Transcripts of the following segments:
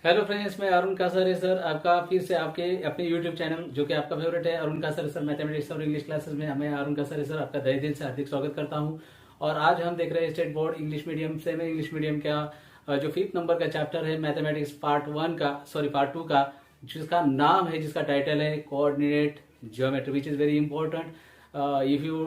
Hello friends, मैं Arun कासरे sir आपका फिर से आपके अपने यूट्यूब चैनल जो कि आपका फेवरेट है अरुण कासरे सर मैथमेटिक्स और इंग्लिश क्लासेस में मैं अरुण कासरे सर आपका तहे दिल से हार्दिक स्वागत करता हूं। और आज हम देख रहे हैं स्टेट बोर्ड इंग्लिश मीडियम से में इंग्लिश मीडियम का जो 5th नंबर का चैप्टर है मैथमेटिक्स पार्ट 2 का, जिसका नाम है, जिसका टाइटल है coordinate geometry, which is very important. If you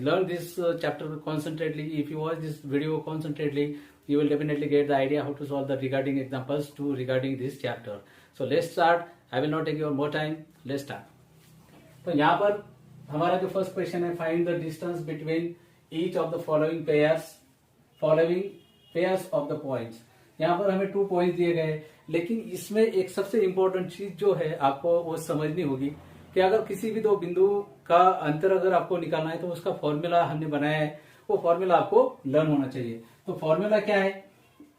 learn this chapter concentrately, if you watch this video concentrately, you will definitely get the idea how to solve the regarding examples to regarding this chapter. So let's start. I will not take your more time. Let's start. तो यहाँ पर हमारा जो first question है, find the distance between each of the following pairs of the points. यहाँ पर हमें 2 points दिए गए, लेकिन इसमें एक सबसे इंपॉर्टेंट चीज जो है आपको वो समझनी होगी कि अगर किसी भी दो बिंदु का अंतर अगर आपको निकालना है तो उसका फॉर्मूला हमने बनाया है, वो फॉर्मूला आपको लर्न होना चाहिए. तो फॉर्मूला क्या है,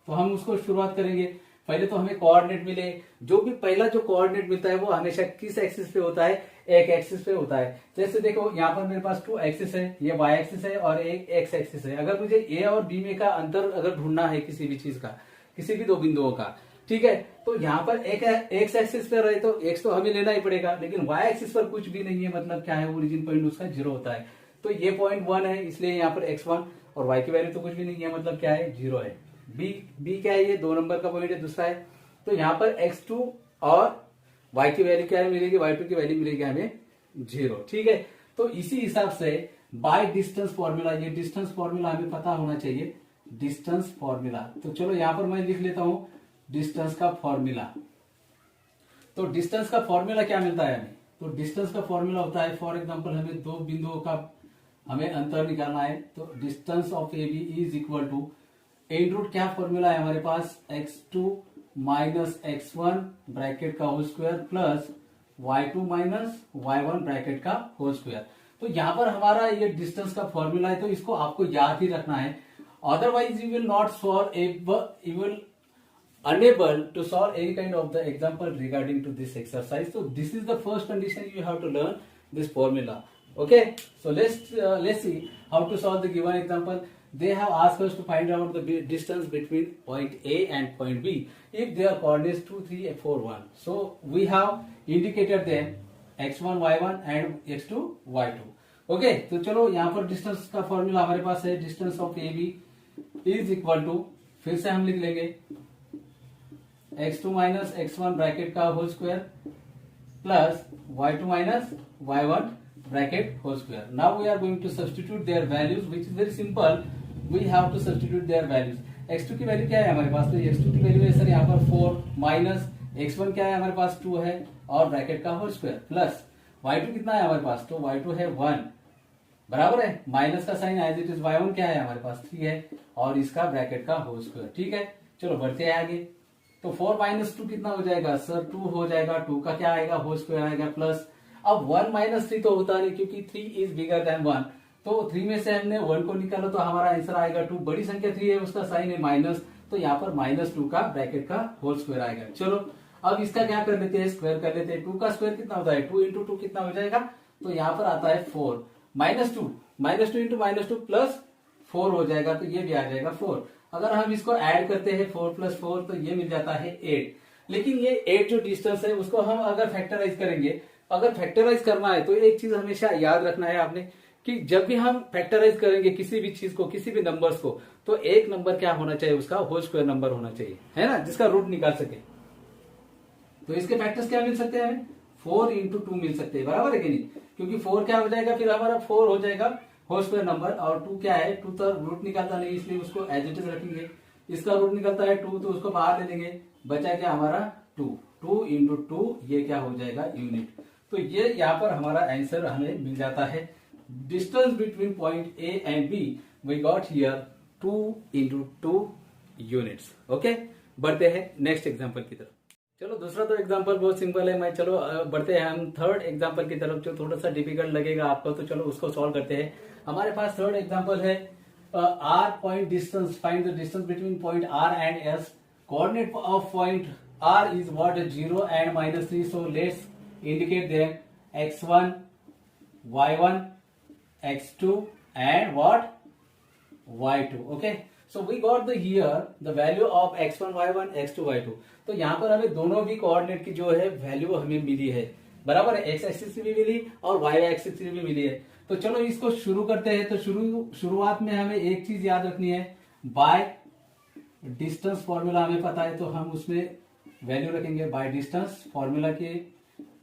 तो हम उसको शुरुआत करेंगे. पहले तो हमें कोऑर्डिनेट मिले. जो भी पहला जो कोऑर्डिनेट मिलता है वो हमेशा किस एक्सिस पे होता है, एक एक्सिस पे होता है. जैसे देखो यहाँ पर मेरे पास 2 एक्सिस है, ये वाई एक्सिस है और एक एक्स एक्सिस है. अगर मुझे ए और बी में का अंतर अगर ढूंढना है किसी भी चीज का, किसी भी दो बिंदुओं का, ठीक है, तो यहाँ पर एक एक्स एक्सिस पर रहे तो एक्स तो हमें लेना ही पड़ेगा, लेकिन वाई एक्सिस पर कुछ भी नहीं है, मतलब क्या है, ओरिजिन पॉइंट उसका 0 होता है. तो ये पॉइंट 1 है, इसलिए यहाँ पर x1 और y की वैल्यू तो कुछ भी नहीं है, मतलब क्या है, 0 है. बी क्या है, ये 2 नंबर का पॉइंट है, दूसरा है. तो यहाँ पर x2 और y की वैल्यू क्या है मिलेगी, y2 की वैल्यू मिलेगी हमें 0. ठीक है, तो इसी हिसाब से बाय डिस्टेंस फॉर्मूला, ये डिस्टेंस फॉर्मूला हमें पता होना चाहिए, डिस्टेंस फॉर्मूला. तो चलो यहाँ पर मैं लिख लेता हूं डिस्टेंस का फॉर्मूला. तो डिस्टेंस का फॉर्मूला क्या मिलता है हमें, तो डिस्टेंस का फॉर्मूला होता है, फॉर एग्जांपल हमें दो बिंदुओं का हमें अंतर निकालना है, तो distance of A B is equal to in root, क्या फॉर्मूला है हमारे पास, x2 माइनस x1 ब्रैकेट का whole square plus y2 minus y1 bracket का होल स्क्वायर. तो यहां पर हमारा ये डिस्टेंस का फॉर्मूला है, तो इसको आपको याद ही रखना है, otherwise you will not solve you will unable to solve any kind of the example regarding to this exercise. So this is the first condition, you have to learn this formula. Okay, so let's see how to solve the given example. They have asked us to find out the distance between point A and point B if their coordinates 2 3 4 1. So we have indicated them x1 y1 and x2 y2. Okay, तो चलो यहाँ पर distance का formula हमारे पास है, distance of A B is equal to, फिर से हम लिख लेंगे x2 माइनस x1 ब्रैकेट का whole square plus y2 minus y1 bracket whole square. Now we are going to substitute their values, which is very simple. We have to substitute their values. x2 की value क्या है हमारे पास, तो x2 की value है sir यहाँ पर 4 minus x1 क्या है हमारे पास 2 है और ब्रैकेट का होल स्क्वायर प्लस y2 कितना है हमारे पास, तो y2 है 1 बराबर है, माइनस का sign as it is, y1 क्या है हमारे पास 3 है और इसका ब्रैकेट का होल स्क्वायर. ठीक है, चलो बढ़ते हैं आगे. तो 4 माइनस 2 कितना हो जाएगा सर, 2 हो जाएगा, 2 का क्या आएगा, होल स्क्वायर आएगा प्लस, अब 1 माइनस 3 तो होता नहीं क्योंकि 3 इज बिगर देन 1, तो 3 में से हमने 1 को निकाला तो हमारा आंसर आएगा 2. बड़ी संख्या 3 है, उसका साइन है माइनस, तो यहाँ पर -2 का ब्रैकेट का होल स्क्वायर आएगा. चलो अब इसका क्या कर लेते हैं, स्क्वायर कर लेते हैं. 2 का स्क्वायर कितना होता है, 2 इंटू 2 कितना हो जाएगा, तो यहाँ पर आता है 4 -2 इंटू -2 प्लस 4 हो जाएगा, तो ये भी आ जाएगा 4. अगर हम इसको ऐड करते हैं 4 प्लस 4 तो ये मिल जाता है 8. लेकिन ये 8 जो डिस्टेंस है उसको हम अगर फैक्टराइज करेंगे, अगर फैक्टराइज करना है तो एक चीज हमेशा याद रखना है आपने कि जब भी हम फैक्टराइज करेंगे किसी भी चीज को, किसी भी नंबर्स को, तो एक नंबर क्या होना चाहिए, उसका होल स्क्वायर नंबर होना चाहिए, है ना, जिसका रूट निकाल सके. तो इसके फैक्टर्स क्या मिल सकते हैं हमें, 4 इंटू 2 मिल सकते हैं, बराबर है कि नहीं, क्योंकि 4 क्या हो जाएगा, फिर हमारा 4 हो जाएगा होल स्क्वायर नंबर, और 2 क्या है, 2 तो रूट निकालता नहीं इसलिए उसको एज इट इज रखेंगे. इसका रूट निकलता है 2 तो उसको बाहर ले लेंगे, बचा क्या हमारा 2 इंटू 2, ये क्या हो जाएगा यूनिट. तो ये यहाँ पर हमारा आंसर हमें मिल जाता है. Distance between point A and B we got here 2 into 2 units. Okay, बढ़ते हैं नेक्स्ट एग्जाम्पल की तरफ. चलो दूसरा तो एग्जाम्पल बहुत सिंपल है, मैं चलो बढ़ते हैं हम थर्ड एग्जाम्पल की तरफ, जो थोड़ा सा डिफिकल्ट लगेगा आपको, तो चलो उसको सॉल्व करते हैं. हमारे पास थर्ड एग्जाम्पल है r point distance, find the distance between point r and s. Coordinate of point r is what, 0 एंड -3. So let's indicate them x1 y1 x2 and what y2. Okay, so we got the here the value of x1 y1 x2 y2। तो यहाँ पर हमें दोनों भी coordinate की जो है वैल्यू हमें मिली है, बराबर है, x एक्सिस भी मिली और y एक्सिस भी मिली है। तो चलो इसको शुरू करते हैं। तो शुरुआत में हमें एक चीज याद रखनी है, बाय डिस्टेंस फॉर्मूला हमें पता है, तो हम उसमें वैल्यू रखेंगे बाय डिस्टेंस फॉर्मूला के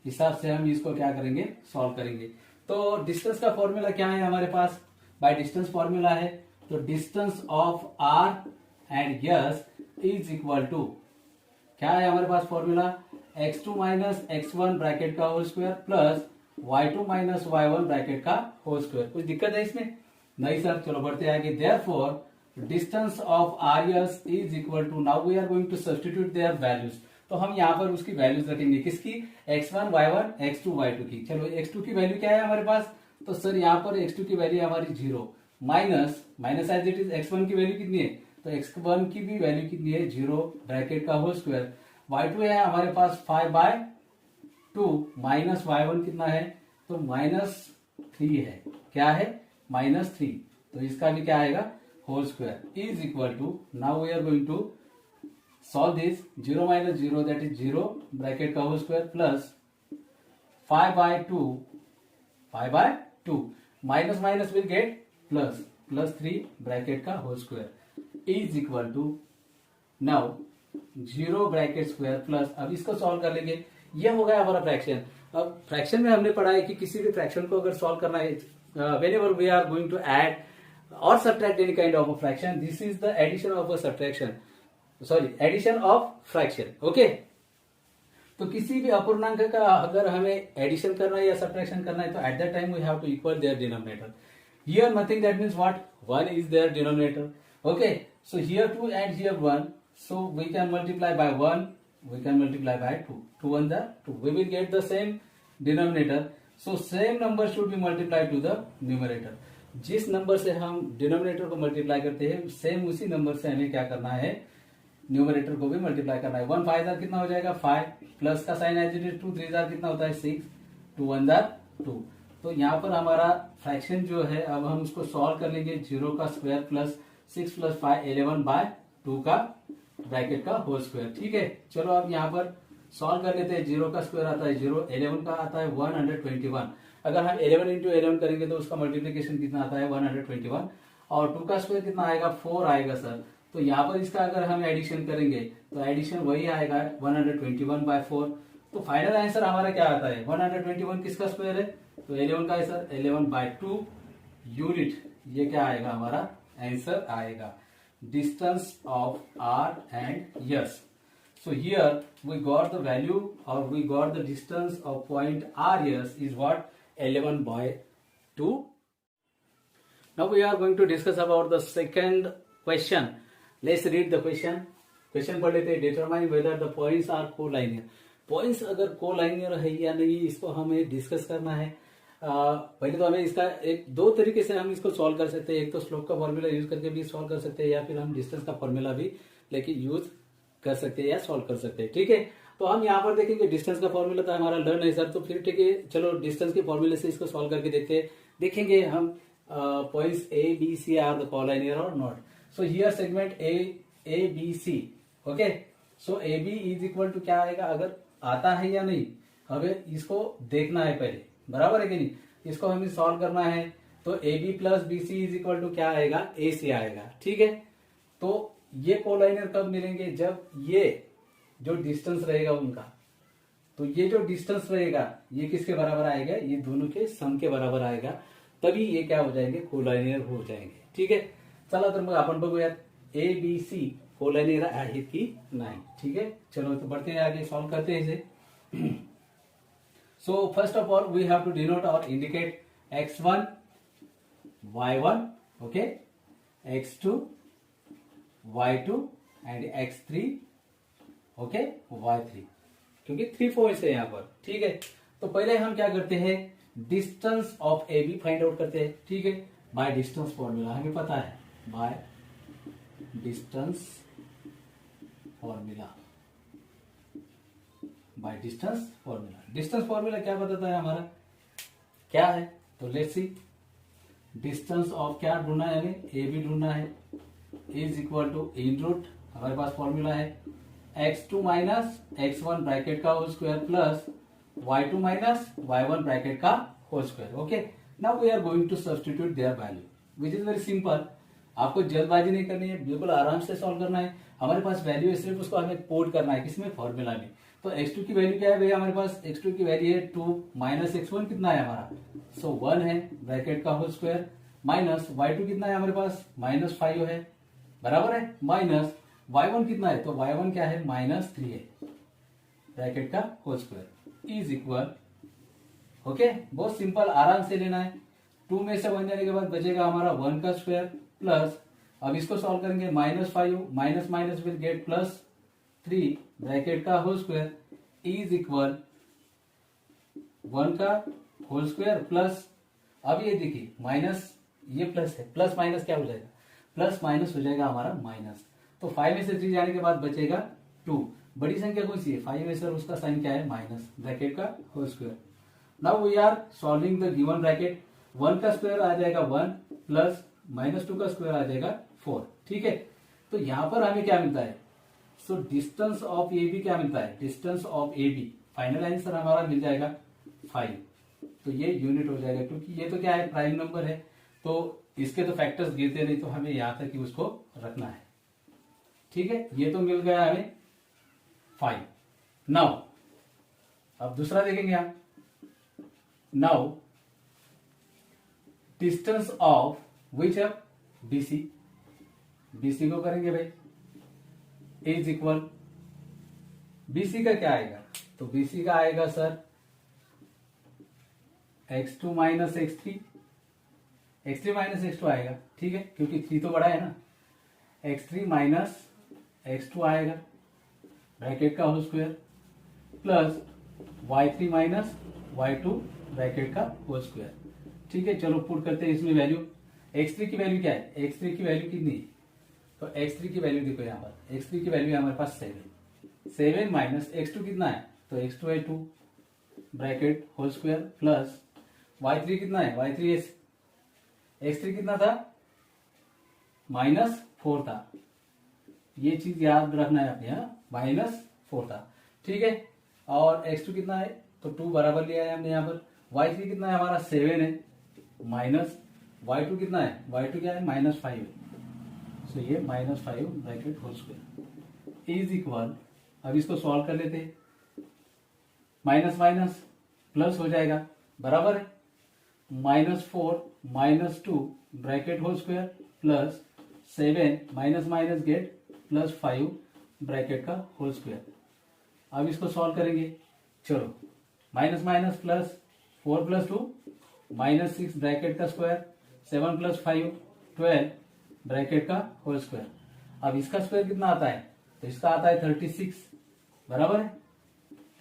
हिसाब से हम इसको क्या करेंगे, सॉल्व करेंगे। तो डिस्टेंस का फॉर्मूला क्या है हमारे पास, बाय डिस्टेंस फॉर्मूला है, तो distance of R and S is equal to क्या है हमारे पास formula, x2 minus x1 bracket का whole square plus y2 minus y1 bracket का होल स्क्वायर। कुछ दिक्कत है इसमें? नहीं सर, चलो बढ़ते आगे। Therefore distance of R S is equal to, now we are going to substitute their values. तो हम यहाँ पर उसकी वैल्यूज रखेंगे, किसकी, x1 y1 x2 y2 की। चलो x2 की वैल्यू क्या है हमारे पास, तो सर यहाँ पर x2 की वैल्यू हमारी 0 minus minus as it is x1 की वैल्यू कितनी है, तो x1 की भी वैल्यू कितनी है, 0 ब्रैकेट का होल स्क्वायर। y2 है हमारे पास 5/2 माइनस y1 कितना है, तो -3 है, क्या है, -3। तो इसका भी क्या आएगा, whole square is equal to, now we are going to solve this, 0 minus 0 that is 0 bracket का whole square plus 5/2 minus minus will get plus, +3 bracket का whole square is equal to, now 0 bracket square plus, अब इसको solve कर लेंगे, ये हो गया हमारा फ्रैक्शन। अब फ्रैक्शन में हमने पढ़ा है कि किसी भी फ्रैक्शन को अगर सॉल्व करना है, whenever we are going to add or subtract any kind of a fraction, this is the addition of a subtraction, sorry, addition of fraction, okay। तो किसी भी अपूर्णांक का अगर हमें एडिशन करना है या सब्ट्रैक्शन करना है, तो at that time we have to equal their denominator. Here nothing, that means what, 1 is their denominator, okay। So here 2 and here 1, so we can multiply by 1, we can multiply by 2, 2 1 the 2, we will get the same denominator, so same number should be multiplied to the numerator। जिस number से हम denominator को multiply करते हैं, same उसी number से हमें क्या करना है, न्यूमरेटर को भी मल्टीप्लाई करना है। 1 5 जार कितना हो जाएगा, 5, प्लस का साइन एज इट इज 2 3 जार कितना होता है, 6, 2 1 जार 2। तो यहाँ पर हमारा फ्रैक्शन जो है, अब हम उसको सॉल्व कर लेंगे, 0 का स्क्वायर प्लस 6 प्लस 5 11/2 का ब्रैकेट का होल स्क्वायर, ठीक है। चलो अब यहाँ पर सॉल्व कर लेते हैं, 0 का स्क्वायर आता है 0, 11 का आता है 121। अगर हम 11 इंटू 11 करेंगे तो उसका मल्टीप्लीकेशन कितना आता है, 121, और 2 का स्क्वायर कितना आएगा, 4 आएगा सर। तो यहाँ पर इसका अगर हम एडिशन करेंगे तो एडिशन वही आएगा 121/4। तो फाइनल आंसर हमारा क्या आता है, 121 किसका स्क्वायर है, तो 11 का है सर, 11/2 यूनिट, ये क्या आएगा हमारा आंसर आएगा, distance of R and S. So here we got the value, or we got the distance of point R yes is what, 11/2. Now we are going to discuss about the second question. Let's read the question. Question पढ़ लेते हैं, determine whether the points are collinear. Points अगर collinear है या नहीं, इसको हमें discuss करना है। पहले तो हमें इसका दो तरीके से हम इसको सॉल्व कर सकते हैं, एक तो स्लोप का फॉर्मूला यूज करके भी सॉल्व कर सकते हैं, या फिर हम डिस्टेंस का फॉर्मूला भी लेके यूज कर सकते हैं या सॉल्व कर सकते हैं, ठीक है। तो हम यहाँ पर देखेंगे डिस्टेंस का फॉर्मूला तो हमारा लर्न है सर, तो फिर ठीक है, चलो डिस्टेंस के फॉर्मूले से इसको सॉल्व करके देखते हैं, देखेंगे हम points A B C are the collinear और not. So here segment A B C, okay. So A B is equal to क्या आएगा, अगर आता है या नहीं हमें इसको देखना है पहले, बराबर है कि नहीं, इसको हमें सॉल्व करना है। तो A B plus B C is equal to क्या आएगा, ए सी आएगा, ठीक है। तो ये कोलाइनर कब मिलेंगे, जब ये जो डिस्टेंस रहेगा उनका, तो ये जो डिस्टेंस रहेगा ये किसके बराबर आएगा, ये दोनों के सम के बराबर आएगा, तभी ये क्या हो जाएंगे, कोलाइनर हो जाएंगे, ठीक है। चला तर मग आपण बघूयात ए बी सी कोलाइनर आहेत की नाही, ठीक है। चलो तो बढ़ते हैं आगे, सॉल्व करते हैं इसे। So first of all we have to denote और indicate x1 y1, okay, x2 y2 and x3, okay, y3, क्योंकि 3 पॉइंट्स है यहाँ पर, ठीक है। तो पहले हम क्या करते हैं, distance of A B find out करते हैं, ठीक है, बाय डिस्टेंस फॉर्मूला हमें पता है, bye distance formula, bye distance formula. Distance formula क्या बताता है हमारा, क्या है, तो लेट्स सी, डिस्टेंस ऑफ क्या ढूंढना है हमें, ए बी ढूंढना है, is equal to in root, हमारे पास फॉर्मूला है x2 माइनस x1 ब्रैकेट का whole square plus y2 minus y1 bracket का whole square. Okay, now we are going to substitute their value which is very simple. आपको जल्दबाजी नहीं करनी है, बिल्कुल आराम से सॉल्व करना है। हमारे पास वैल्यू है, सिर्फ उसको हमें कोड करना है किसमें, फॉर्मूला में। तो x2 की वैल्यू क्या है भैया, हमारे पास x2 की वैल्यू है 2 माइनस x1 कितना है हमारा, सो 1 है ब्रैकेट का होल स्क्वायर, माइनस y2 कितना है हमारे पास, माइनस 5 है, बराबर है, माइनस y1 कितना है, तो y1 क्या है, माइनस 3 है ब्रैकेट का whole square is equal. Okay, बहुत सिंपल, आराम से लेना है। 2 में से 1 जाने के बाद बचेगा हमारा 1 का स्क्वायर प्लस, अब इसको सॉल्व करेंगे, minus 5 minus minus will get plus 3 bracket का होल स्क्वायर इज इक्वल 1 का होल स्क्वायर प्लस, अब ये देखिए माइनस, ये प्लस है, प्लस माइनस क्या हो जाएगा, प्लस माइनस हो जाएगा हमारा माइनस। तो 5 में से 3 जाने के बाद बचेगा 2, बड़ी संख्या कौन सी है, 5 में से, उसका साइन क्या है, माइनस ब्रैकेट का whole square. Now we are solving the given bracket, 1 का स्क्वायर आ जाएगा 1 प्लस माइनस 2 का स्क्वायर आ जाएगा 4, ठीक है। तो यहां पर हमें क्या मिलता है, so distance of A B क्या मिलता है, distance of A B, final answer हमारा मिल जाएगा 5। तो ये यूनिट हो जाएगा, क्योंकि ये तो क्या है, प्राइम नंबर है, तो इसके तो फैक्टर्स गिरते नहीं, तो हमें यहां तक ही उसको रखना है, ठीक है। ये तो मिल गया हमें 5। नाउ अब दूसरा देखेंगे आप, नाउ डिस्टेंस ऑफ विच है, बीसी, बीसी को करेंगे भाई इज इक्वल, बीसी का क्या आएगा, तो बीसी का आएगा sir x2 minus x3, x3 minus x2 आएगा, ठीक है, क्योंकि 3 तो बड़ा है ना, x3 माइनस x2 आएगा ब्रैकेट का whole square plus y3 minus y2 bracket का होल स्क्वायर, ठीक है। चलो पुट करते हैं इसमें वैल्यू, x3 की वैल्यू क्या है, x3 की वैल्यू कितनी है, तो x3 की वैल्यू देखो यहाँ पर, x3 की वैल्यू है हमारे पास 7 माइनस x2 कितना है, तो x2 है 2 bracket whole square plus y3 कितना है, y3 है, x3 कितना था, -4 था, ये चीज याद रखना है आपने, यहाँ -4 था, ठीक है। और x2 कितना है, तो 2 बराबर लिया है हमने यहाँ पर, y3 कितना है हमारा 7 है, माइनस y2 कितना है, y2 क्या है, -5 है, सो ये -5 bracket whole square is equal, अब इसको सॉल्व कर लेते हैं, माइनस माइनस प्लस हो जाएगा, बराबर है, -4 -2 bracket whole square plus 7 minus minus get plus 5 bracket का होल स्क्वायर। अब इसको सॉल्व करेंगे, चलो minus minus plus 4 plus 2 -6 bracket का स्क्वायर, 7 प्लस 5 12 ब्रैकेट का होल स्क्वायर। अब इसका स्क्वायर कितना आता है, तो इसका आता है 36, बराबर है,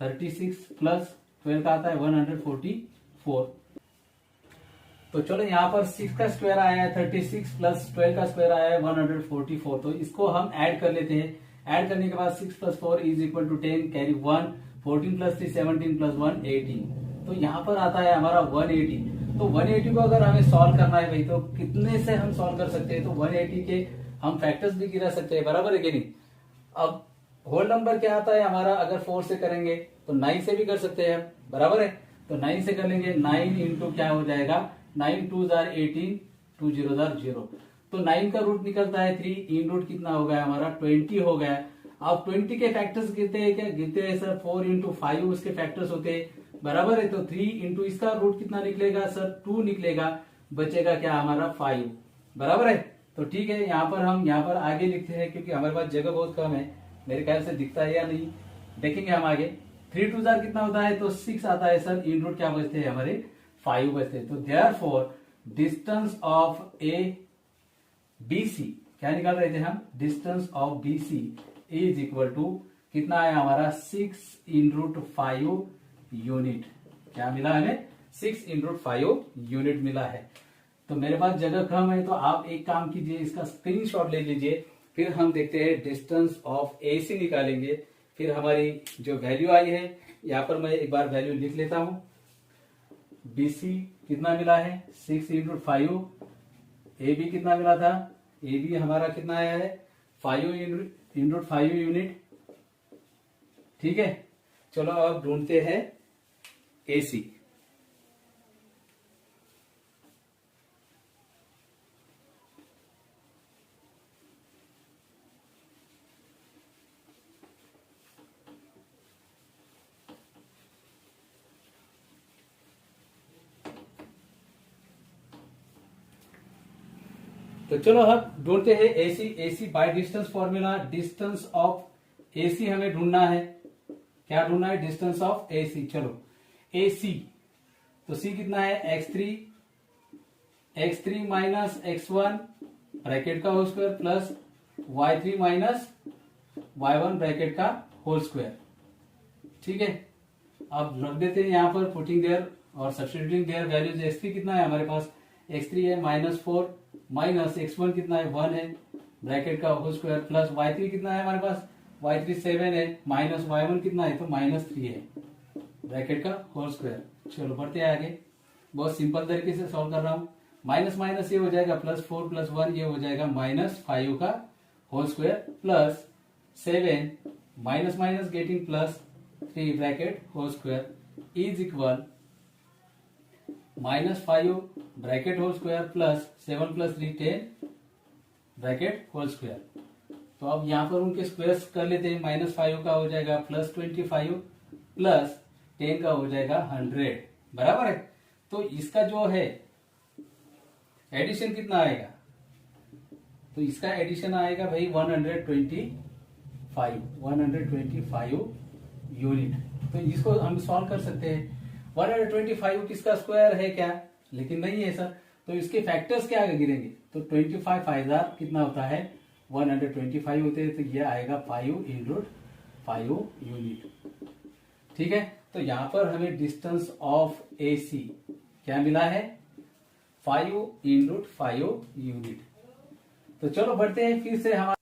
36 प्लस 12 का आता है 144। तो चलो यहाँ पर 6 का स्क्वायर आया है 36 प्लस 12 का स्क्वायर आया है 144, तो इसको हम ऐड कर लेते हैं। ऐड करने के बाद 6 plus 4 is equal to 10, carry 1, 14 plus 3 17 plus 1 18, तो यहाँ पर आता है हमारा 180। तो 180 को अगर हमें सॉल्व करना है भाई, तो कितने से हम सॉल्व कर सकते हैं, तो 180 के हम फैक्टर्स भी गिरा सकते हैं, बराबर है कि नहीं। अब होल नंबर क्या आता है हमारा, अगर 4 से करेंगे तो 9 से भी कर सकते हैं, बराबर है, तो 9 से कर लेंगे, 9 इंटू क्या हो जाएगा, 9 2 जार 18, 2 0 जार 0, तो 9 का रूट निकलता है 3, इन रूट कितना हो गया हमारा 20 हो गया। अब 20 के फैक्टर्स गिरते हैं क्या, गिरते हैं सर, 4 इंटू 5 उसके फैक्टर्स होते हैं, बराबर है, तो 3 इंटू इसका रूट कितना निकलेगा सर 2 निकलेगा, बचेगा क्या हमारा 5, बराबर है। तो ठीक है, यहाँ पर हम यहाँ पर आगे लिखते हैं, क्योंकि हमारे पास जगह बहुत कम है, मेरे ख्याल से दिखता है या नहीं, देखेंगे हम आगे। 3 2 जार कितना होता है, तो 6 आता है सर, इन रूट क्या बचते हैं हमारे 5 बचते हैं। तो therefore distance of A B C, क्या निकाल रहे थे हम, distance of B C is equal to कितना है हमारा 6 इन रूट 5 यूनिट, क्या मिला हमें 6 इन रूट 5 यूनिट मिला है। तो मेरे पास जगह कम है, तो आप एक काम कीजिए, इसका स्क्रीनशॉट ले लीजिए, फिर हम देखते हैं डिस्टेंस ऑफ ए सी निकालेंगे, फिर हमारी जो वैल्यू आई है, यहाँ पर मैं एक बार वैल्यू लिख लेता हूं, BC कितना मिला है 6 इंटू 5, AB कितना मिला था ए बी हमारा कितना आया है 5 इन रूट 5 यूनिट। ठीक है, चलो अब ढूंढते हैं ए सी। तो चलो हम ढूंढते हैं AC. AC by distance formula, distance of AC हमें ढूंढना है। क्या ढूंढना है? Distance of AC. चलो एसी, तो सी कितना है x3 माइनस x1 ब्रैकेट का whole square plus y3 minus y1 bracket का होल स्क्वायर। ठीक है, अब रख देते हैं यहाँ पर पुटिंग देयर और सब्स्टिट्यूटिंग देयर वैल्यूज। x3 कितना है हमारे पास? x3 है -4 माइनस x1 कितना है 1 है ब्रैकेट का होल स्क्वायर प्लस y3 कितना है हमारे पास? y3 7 है माइनस y1 कितना है? तो -3 है ब्रैकेट का होल स्क्वायर। चलो बढ़ते हैं आगे, बहुत सिंपल तरीके से सॉल्व कर रहा हूं। माइनस माइनस ये हो जाएगा +4 + 1 ये हो जाएगा -5 का whole square plus 7 minus minus getting +3 bracket whole square is equal -5 bracket whole square plus 7 + 3 10 bracket whole square. तो अब यहां पर उनके स्क्वायर्स कर लेते हैं। -5 का हो जाएगा +25 प्लस 10 का हो जाएगा 100, बराबर है। तो इसका जो है एडिशन कितना आएगा? तो इसका एडिशन आएगा भाई 125 यूनिट। तो इसको हम सॉल्व कर सकते हैं। 125 किसका स्क्वायर है क्या? लेकिन नहीं है सर, तो इसके फैक्टर्स क्या आगे गिरेंगे? तो 25 5 कितना होता है? 125 होते हैं, तो ये आएगा 5 इन रूट 5 यूनिट। ठीक है, तो यहां पर हमें डिस्टेंस ऑफ एसी क्या मिला है? 5 इन रूट 5 यूनिट। तो चलो बढ़ते हैं फिर से हमारे